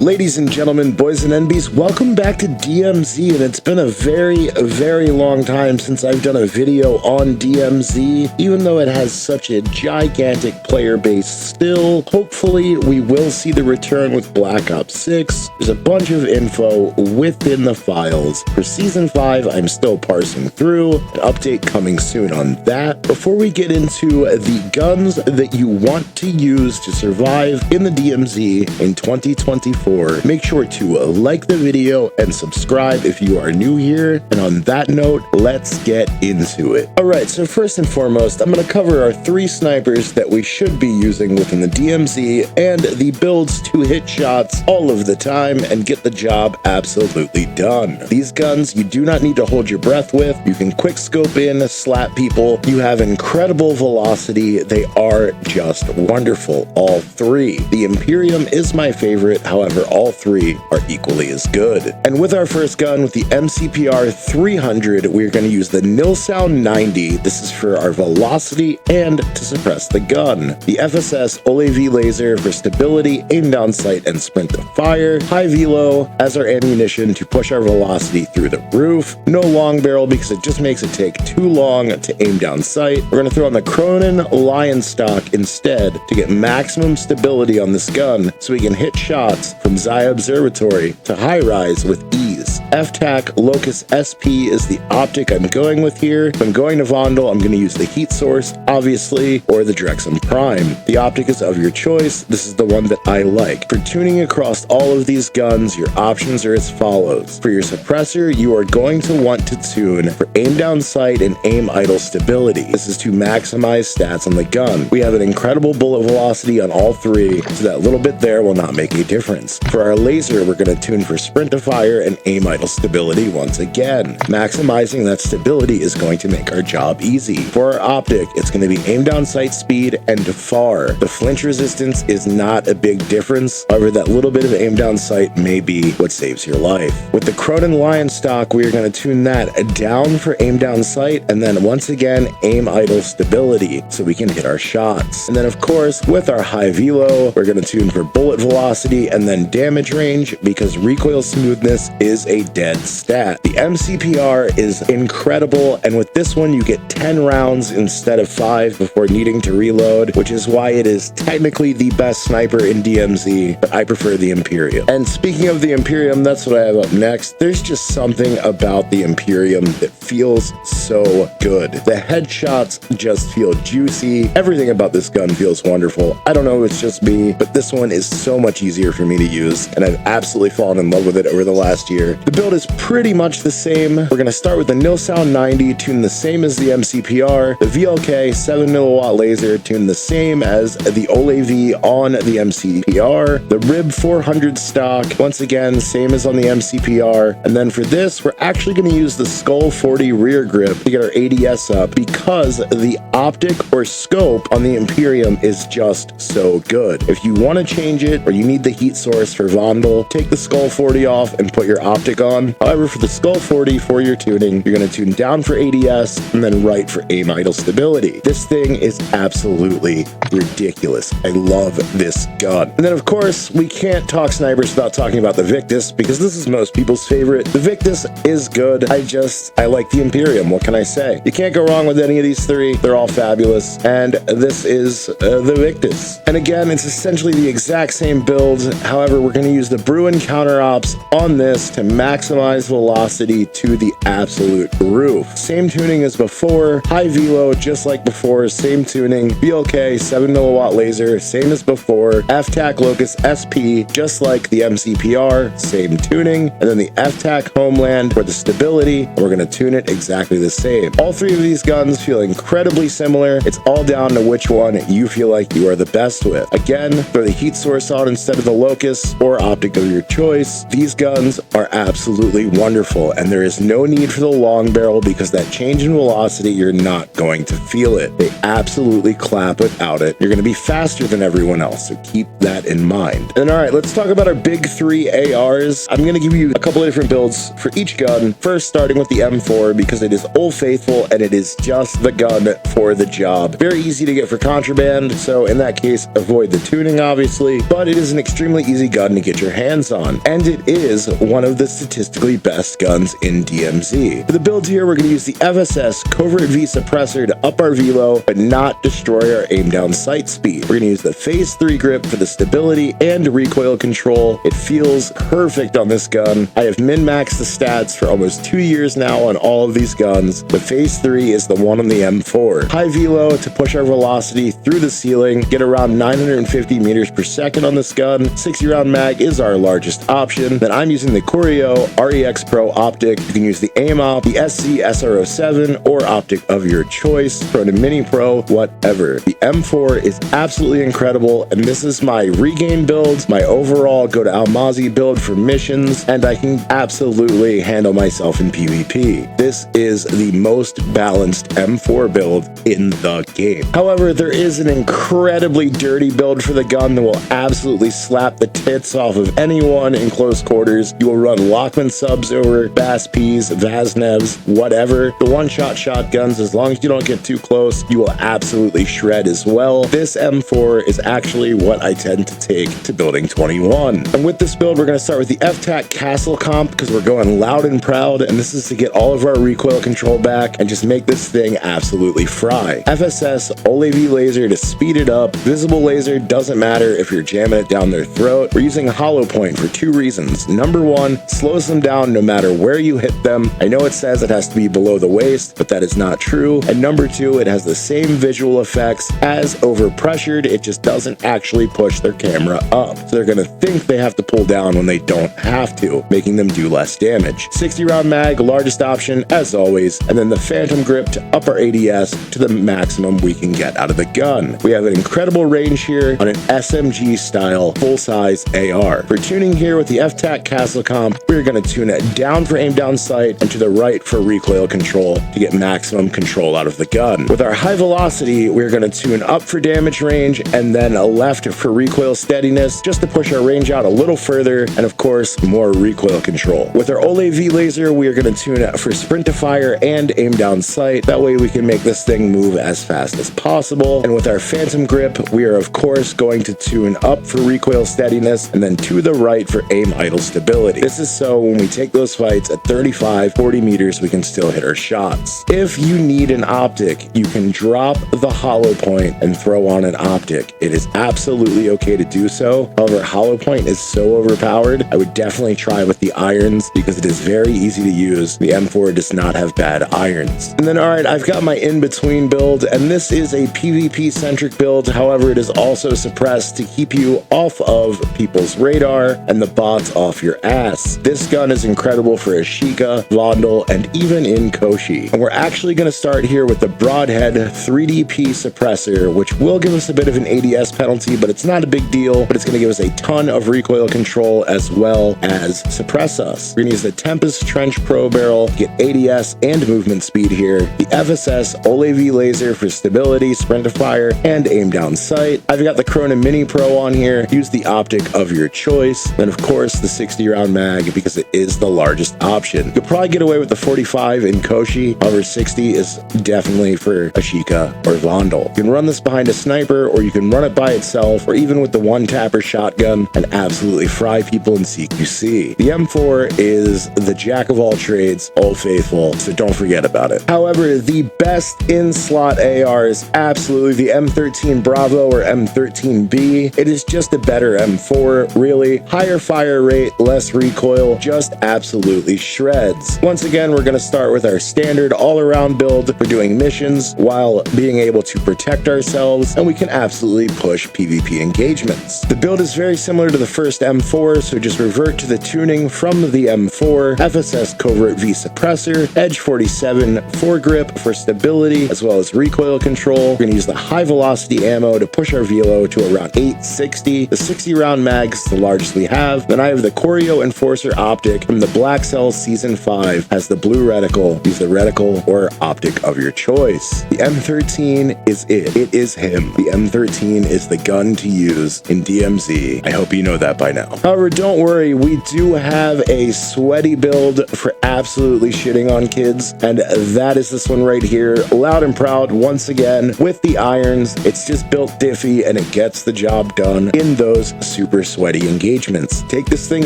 Ladies and gentlemen, boys and NBs, welcome back to DMZ, and it's been a very long time since I've done a video on DMZ, even though it has such a gigantic player base still. Hopefully, we will see the return with Black Ops 6. There's a bunch of info within the files. For Season 5, I'm still parsing through. An update coming soon on that. Before we get into the guns that you want to use to survive in the DMZ in 2024, make sure to like the video and subscribe if you are new here. And on that note, let's get into it. Alright, so first and foremost, I'm going to cover our 3 snipers that we should be using within the DMZ and the builds to hit shots all of the time and get the job absolutely done. These guns you do not need to hold your breath with. You can quick scope in, slap people. You have incredible velocity. They are just wonderful, all 3. The Imperium is my favorite, however, all 3 are equally as good. And with our first gun, with the MCPR 300, we're going to use the Nil Sound 90. This is for our velocity and to suppress the gun. The FSS OLAV laser for stability, aim down sight, and sprint to fire. High velo as our ammunition to push our velocity through the roof. No long barrel because it just makes it take too long to aim down sight. We're going to throw on the Cronin Lion stock instead to get maximum stability on this gun so we can hit shots from Zaya Observatory to high rise with ease. FTAC Locus SP is the optic I'm going with here. If I'm going to Vondel, I'm going to use the heat source, obviously, or the Drexum Prime. The optic is of your choice. This is the one that I like. For tuning across all of these guns, your options are as follows. For your suppressor, you are going to want to tune for aim down sight and aim idle stability. This is to maximize stats on the gun. We have an incredible bullet velocity on all 3, so that little bit there will not make a difference. For our laser, we're going to tune for sprint to fire and aim idle stability once again. Maximizing that stability is going to make our job easy. For our optic, it's going to be aim down sight speed and to far. The flinch resistance is not a big difference, however that little bit of aim down sight may be what saves your life. With the Cronin Lion stock, we are going to tune that down for aim down sight and then once again aim idle stability so we can hit our shots. And then of course with our high velo, we're going to tune for bullet velocity and then damage range because recoil smoothness is a dead stat. The MCPR is incredible, and with this one you get 10 rounds instead of 5 before needing to reload, which is why it is technically the best sniper in DMZ, but I prefer the Imperium. And speaking of the Imperium, that's what I have up next. There's just something about the Imperium that feels so good. The headshots just feel juicy. Everything about this gun feels wonderful. I don't know if it's just me, but this one is so much easier for me to use, and I've absolutely fallen in love with it over the last year. The build is pretty much the same. We're going to start with the Nil Sound 90, tuned the same as the MCPR. The VLK 7mW laser, tuned the same as the OLAV on the MCPR. The RIB 400 stock, once again, same as on the MCPR. And then for this, we're actually going to use the Skull 40 rear grip to get our ADS up because the optic or scope on the Imperium is just so good. If you want to change it or you need the heat source for Vondel, take the Skull 40 off and put your optic on. However, for the Skull 40 for your tuning, you're going to tune down for ADS and then right for aim idle stability. This thing is absolutely ridiculous. I love this gun. And then of course, we can't talk snipers without talking about the Victus because this is most people's favorite. The Victus is good. I like the Imperium. What can I say? You can't go wrong with any of these 3. They're all fabulous. And this is the Victus. And again, it's essentially the exact same build. However, we're going to use the Bruin counter ops on this to maximize velocity to the absolute roof. Same tuning as before. High velo, just like before. Same tuning. VLK 7mW laser, same as before. FTAC Locus SP, just like the MCPR. Same tuning. And then the FTAC Homeland for the stability. And we're going to tune it exactly the same. All 3 of these guns feel incredibly similar. It's all down to which one you feel like you are the best with. Again, throw the heat source on instead of the Locus or optic of your choice. These guns are absolutely wonderful, and there is no need for the long barrel because that change in velocity, you're not going to feel it. They absolutely clap without it. You're going to be faster than everyone else, so keep that in mind. And all right, let's talk about our big 3 ARs. I'm going to give you a couple of different builds for each gun. First, starting with the M4. M4 because it is Old Faithful and it is just the gun for the job. Very easy to get for contraband, so in that case, avoid the tuning obviously, but it is an extremely easy gun to get your hands on, and it is one of the statistically best guns in DMZ. For the build here, we're going to use the FSS Covert V suppressor to up our velo, but not destroy our aim down sight speed. We're going to use the Phase 3 grip for the stability and recoil control. It feels perfect on this gun. I have min-maxed the stats for almost 2 years now on all of these guns. The Phase 3 is the one on the M4. High velo to push our velocity through the ceiling, get around 950 meters per second on this gun. 60 round mag is our largest option. Then I'm using the Corio REX Pro optic. You can use the aim op, the SC SR07, or optic of your choice. Cronin Mini Pro, whatever. The M4 is absolutely incredible, and this is my regain build, my overall go to Almazi build for missions, and I can absolutely handle myself in PvP. This is the most balanced M4 build in the game. However, there is an incredibly dirty build for the gun that will absolutely slap the tits off of anyone in close quarters. You will run Lachmann Subs over BAS-Ps, Vasnevs, whatever. The one-shot shotguns, as long as you don't get too close, you will absolutely shred as well. This M4 is actually what I tend to take to building 21. And with this build, we're going to start with the FTAC Castle Comp because we're going loud and proud, and this is to get all of our recoil control back and just make this thing absolutely fry. FSS OLEV laser to speed it up. Visible laser doesn't matter if you're jamming it down their throat. We're using hollow point for 2 reasons. Number 1, slows them down no matter where you hit them. I know it says it has to be below the waist, but that is not true. And number 2, it has the same visual effects as overpressured. It just doesn't actually push their camera up. So they're gonna think they have to pull down when they don't have to, making them do less damage. 60 round mag, largest option as always, and then the Phantom grip to up our ADS to the maximum we can get out of the gun. We have an incredible range here on an SMG style full-size AR. For tuning here with the FTAC Castle Comp, we're going to tune it down for aim down sight and to the right for recoil control to get maximum control out of the gun. With our high velocity, we're going to tune up for damage range and then a left for recoil steadiness just to push our range out a little further, and of course more recoil control. With our OLEV laser, we are going to tune it for sprint to fire and aim down sight. That way we can make this thing move as fast as possible. And with our Phantom grip, we are of course going to tune up for recoil steadiness and then to the right for aim idle stability. This is so when we take those fights at 35-40 meters, we can still hit our shots. If you need an optic, you can drop the hollow point and throw on an optic. It is absolutely okay to do so. However, hollow point is so overpowered. I would definitely try with the irons because it is very easy to use. The M4 does not have bad irons. And then, all right, I've got my in-between build, and this is a PvP-centric build. However, it is also suppressed to keep you off of people's radar and the bots off your ass. This gun is incredible for Ashika, Vondel, and even in Koshi. And we're actually going to start here with the Broadhead 3DP suppressor, which will give us a bit of an ADS penalty, but it's not a big deal, but it's going to give us a ton of recoil control as well as suppress us. We're going to use the Tempest Trench Pro Barrel to get ADS and movement speed here, the FSS OLEV laser for stability, sprint to fire, and aim down sight. I've got the Cronin Mini Pro on here. Use the optic of your choice. Then of course the 60 round mag because it is the largest option. You'll probably get away with the 45 in Koshi. However, 60 is definitely for Ashika or Vondel. You can run this behind a sniper, or you can run it by itself, or even with the one-tapper shotgun and absolutely fry people in CQC. The M4 is the jack of all trades, Old Faithful, so don't forget about it. However, the best in-slot AR is absolutely the M13 Bravo or M13B. It is just a better M4, really. Higher fire rate, less recoil, just absolutely shreds. Once again, we're going to start with our standard all-around build for doing missions while being able to protect ourselves, and we can absolutely push PvP engagements. The build is very similar to the first M4, so just revert to the tuning from the M4, FSS Covert V suppressor, Edge 47 foregrip for stability as well as recoil control. We're going to use the high velocity ammo to push our velo to around 860. The 60 round mag is the largest we have. Then I have the Corio Enforcer optic from the Black Cell Season 5, has the blue reticle. Use the reticle or optic of your choice. The M13 is it. It is him. The M13 is the gun to use in DMZ. I hope you know that by now. However, don't worry, we do have a sweaty build for absolutely shitty shitting on kids, and that is this one right here. Loud and proud once again with the irons. It's just built diffy and it gets the job done in those super sweaty engagements. Take this thing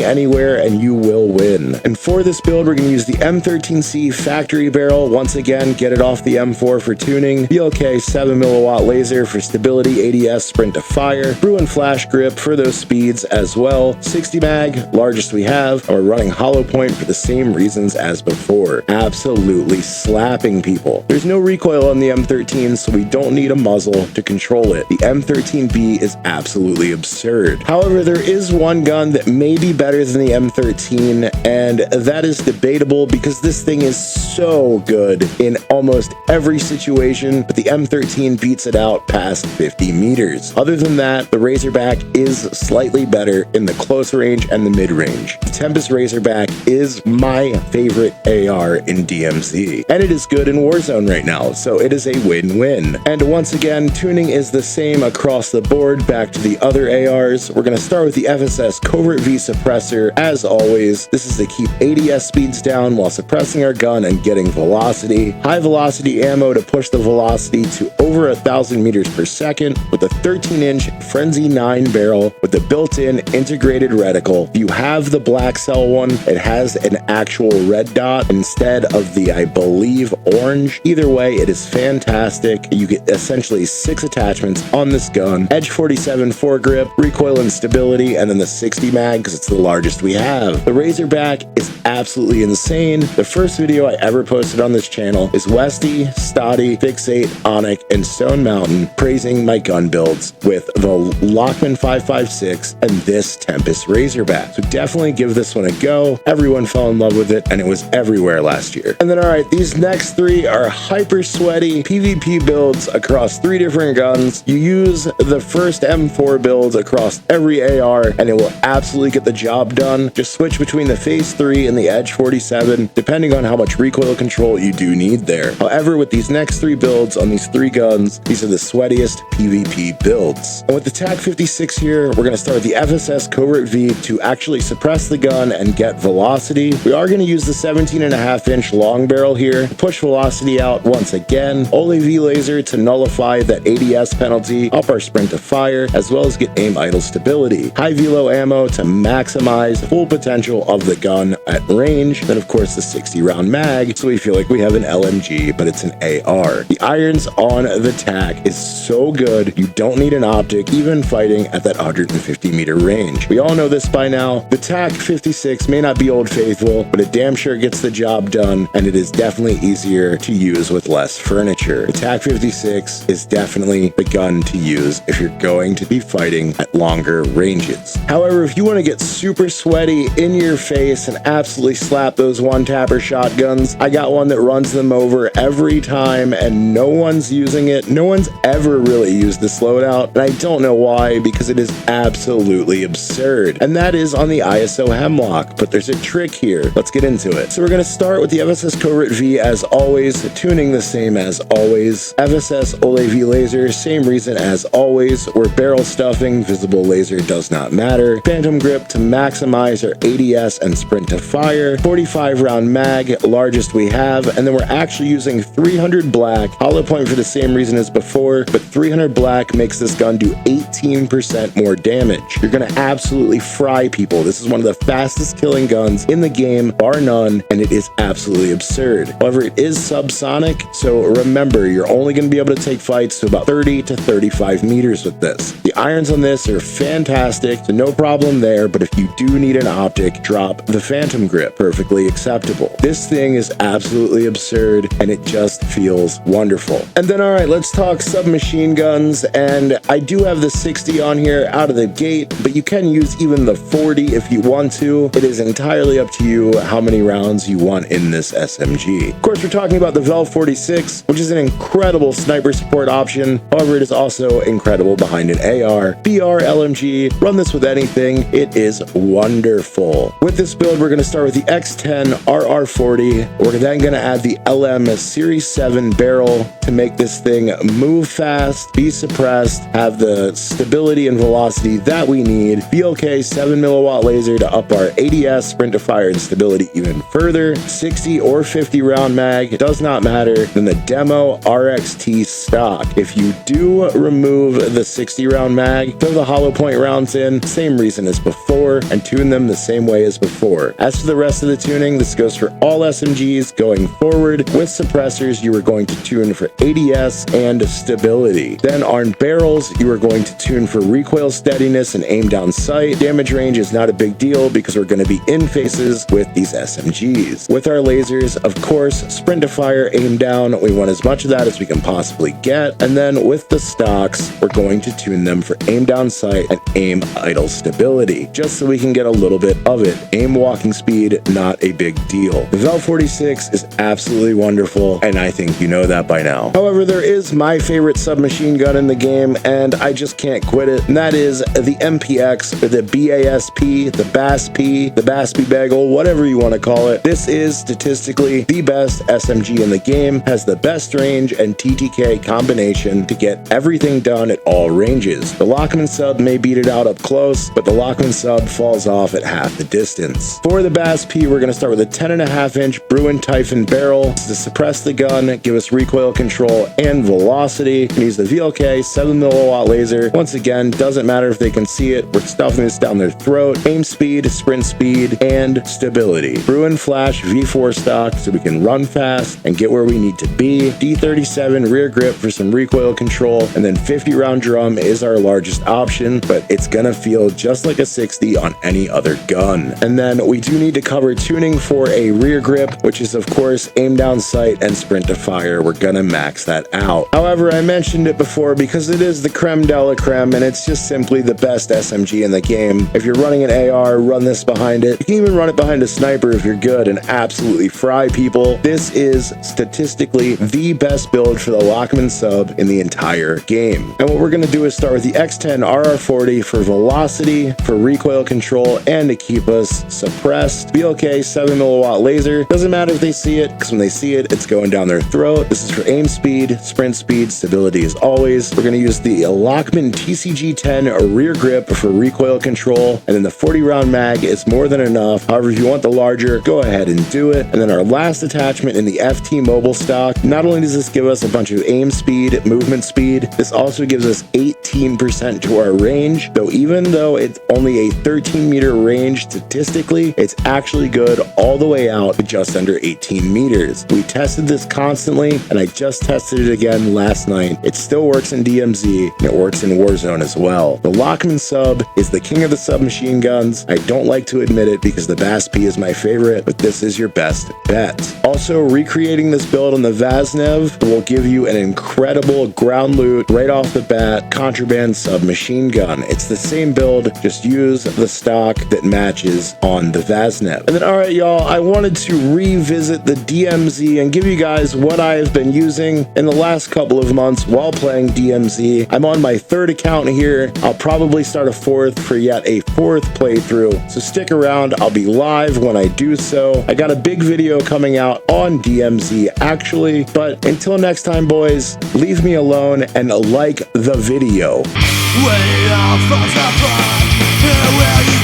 anywhere and you will win. And for this build, we're going to use the M13C factory barrel. Once again, get it off the M4 for tuning, BLK 7 milliwatt laser for stability, ADS, sprint to fire, brew and flash grip for those speeds as well, 60 mag, largest we have, and we're running hollow point for the same reasons as before. Absolutely slapping people. There's no recoil on the M13, so we don't need a muzzle to control it. The M13B is absolutely absurd. However, there is one gun that may be better than the M13, and that is debatable because this thing is so good in almost every situation, but the M13 beats it out past 50 meters. Other than that, the Razorback is slightly better in the close range and the mid range. The Tempest Razorback is my favorite AR in DMZ, and it is good in Warzone right now, so it is a win-win. And once again, tuning is the same across the board. Back to the other ARs, we're going to start with the FSS Covert V suppressor. As always, this is to keep ADS speeds down while suppressing our gun and getting velocity. High velocity ammo to push the velocity to over 1,000 meters per second with a 13-inch Frenzy 9 barrel with the built-in integrated reticle. If you have the black cell one, it has an actual red dot instead of the, I believe, orange. Either way, it is fantastic. You get essentially 6 attachments on this gun. Edge 47 foregrip, recoil and stability, and then the 60 mag because it's the largest we have. The Razorback is absolutely insane. The first video I ever posted on this channel is Westy, Stoddy, Fixate, Onic, and Stone Mountain praising my gun builds with the Lachmann 556 and this Tempest Razorback. So definitely give this one a go. Everyone fell in love with it and it was everywhere last year. And then alright, these next 3 are hyper sweaty PvP builds across 3 different guns. You use the first M4 build across every AR and it will absolutely get the job done. Just switch between the Phase 3 and the Edge 47 depending on how much recoil control you do need there. However, with these next 3 builds on these 3 guns, these are the sweatiest PvP builds. And with the TAC 56 here, we're going to start with the FSS Covert V to actually suppress the gun and get velocity. We are going to use the 17.5-inch long barrel here to push velocity out once again. Ole V laser to nullify that ADS penalty, up our sprint to fire, as well as get aim idle stability. High velo ammo to maximize the full potential of the gun at range. Then of course the 60 round mag, so we feel like we have an LMG, but it's an AR. The irons on the TAC is so good, you don't need an optic, even fighting at that 150 meter range. We all know this by now. The TAC 56 may not be old faithful, but it damn sure gets the job done, and it is definitely easier to use with less furniture. The TAC 56 is definitely the gun to use if you're going to be fighting at longer ranges. However, if you want to get super sweaty in your face and absolutely slap those one-tapper shotguns, I got one that runs them over every time and no one's using it. No one's ever really used this loadout, and I don't know why, because it is absolutely absurd. And that is on the ISO Hemlock, but there's a trick here. Let's get into it. So we're going to start with the FSS Covert V as always, tuning the same as always. FSS Ole V laser, same reason as always. We're barrel stuffing, visible laser does not matter. Phantom grip to maximize our ADS and sprint to fire. 45 round mag, largest we have, and then we're actually using 300 black, hollow point for the same reason as before, but 300 black makes this gun do 18% more damage. You're gonna absolutely fry people. This is one of the fastest killing guns in the game, bar none, and it is absolutely absurd. However, it is subsonic, so remember, you're only gonna be able to take fights to about 30 to 35 meters with this. The irons on this are fantastic, so no problem there, but if you do need an optic, drop the Phantom grip. Perfectly acceptable. This thing is absolutely absurd, and it just feels wonderful. And then, all right, let's talk submachine guns, and I do have the 60 on here out of the gate, but you can use even the 40 if you want to. It is entirely up to you how many rounds you want in this SMG. Of course, we're talking about the Vel 46, which is an incredible sniper support option. However, it is also incredible behind an AR. BR LMG, run this with anything. It is wonderful. With this build, we're going to start with the X10 RR40. We're then going to add the LM Series 7 barrel to make this thing move fast, be suppressed, have the stability and velocity that we need. BLK 7 milliwatt laser to up our ADS, sprint to fire, and stability even further. 60 or 50 round mag, it does not matter, than the demo RXT stock. If you do remove the 60 round mag, throw the hollow point rounds in, same reason as before, and tune them the same way as before. As for the rest of the tuning, this goes for all SMGs going forward. With suppressors, you are going to tune for ADS and stability. Then on barrels, you are going to tune for recoil steadiness and aim down sight. Damage range is not a big deal because we're going to be in faces with these SMGs. With our lasers, of course, sprint to fire, aim down, we want as much of that as we can possibly get. And then with the stocks, we're going to tune them for aim down sight and aim idle stability, just so we can get a little bit of it. Aim walking speed, not a big deal. The Vel 46 is absolutely wonderful, and I think you know that by now. However, there is my favorite submachine gun in the game, and I just can't quit it, and that is the MPX, or the BAS-P, the BAS-P, the BAS-P bagel, whatever you want to call it. This is statistically the best SMG in the game, has the best range and TTK combination to get everything done at all ranges. The Lachmann Sub may beat it out up close, but the Lachmann Sub falls off at half the distance. For the BAS-P, we're going to start with a 10.5-inch Bruin Typhon barrel to suppress the gun, give us recoil control and velocity. We can use the VLK 7mm laser. Once again, doesn't matter if they can see it, we're stuffing this down their throat. Aim speed, sprint speed, and stability. Bruin Flash V4 stock so we can run fast and get where we need to be. D37 rear grip for some recoil control, and then 50 round drum is our largest option, but it's gonna feel just like a 60 on any other gun. And then we do need to cover tuning for a rear grip, which is of course aim down sight and sprint to fire. We're gonna max that out. However, I mentioned it before because it is the creme de la creme, and it's just simply the best SMG in the game. If you're running an AR, run this behind it. You can even run it behind a sniper if you're good and absolutely fry people. This is statistically the best build for the Lachmann Sub in the entire game. And what we're gonna do is start with the X10 RR40 for velocity, for recoil control, and to keep us suppressed. VLK 7mm laser. Doesn't matter if they see it, because when they see it, it's going down their throat. This is for aim speed, sprint speed, stability as always. We're gonna use the Lachmann TCG10 rear grip for recoil control, and then the 40 round mag is more than enough. However, if you want the larger, go ahead and do it. And then our last attachment in the FT mobile stock, not only does this give us a bunch of aim speed, movement speed, this also gives us 18% to our range. Though even though it's only a 13-meter range statistically, it's actually good all the way out to just under 18 meters. We tested this constantly, and I just tested it again last night. It still works in DMZ, and it works in Warzone as well. The Lachmann Sub is the king of the submachine guns. I don't like to admit it because the BAS-P is my favorite, but this is your best bet. Also, recreating this build on the Vaznev will give you an incredible ground loot right off the bat contraband submachine gun. It's the same build, just use the stock that matches on the Vaznev. And then, all right, y'all, I wanted to revisit the DMZ and give you guys what I have been using in the last couple of months while playing DMZ. I'm on my third account here. I'll probably start a fourth for yet a fourth playthrough, so stick around. I'll be live when I do so. I got a big video coming out on DMZ actually, but until next time, boys, leave me alone and like the video. When it all falls apart, where will you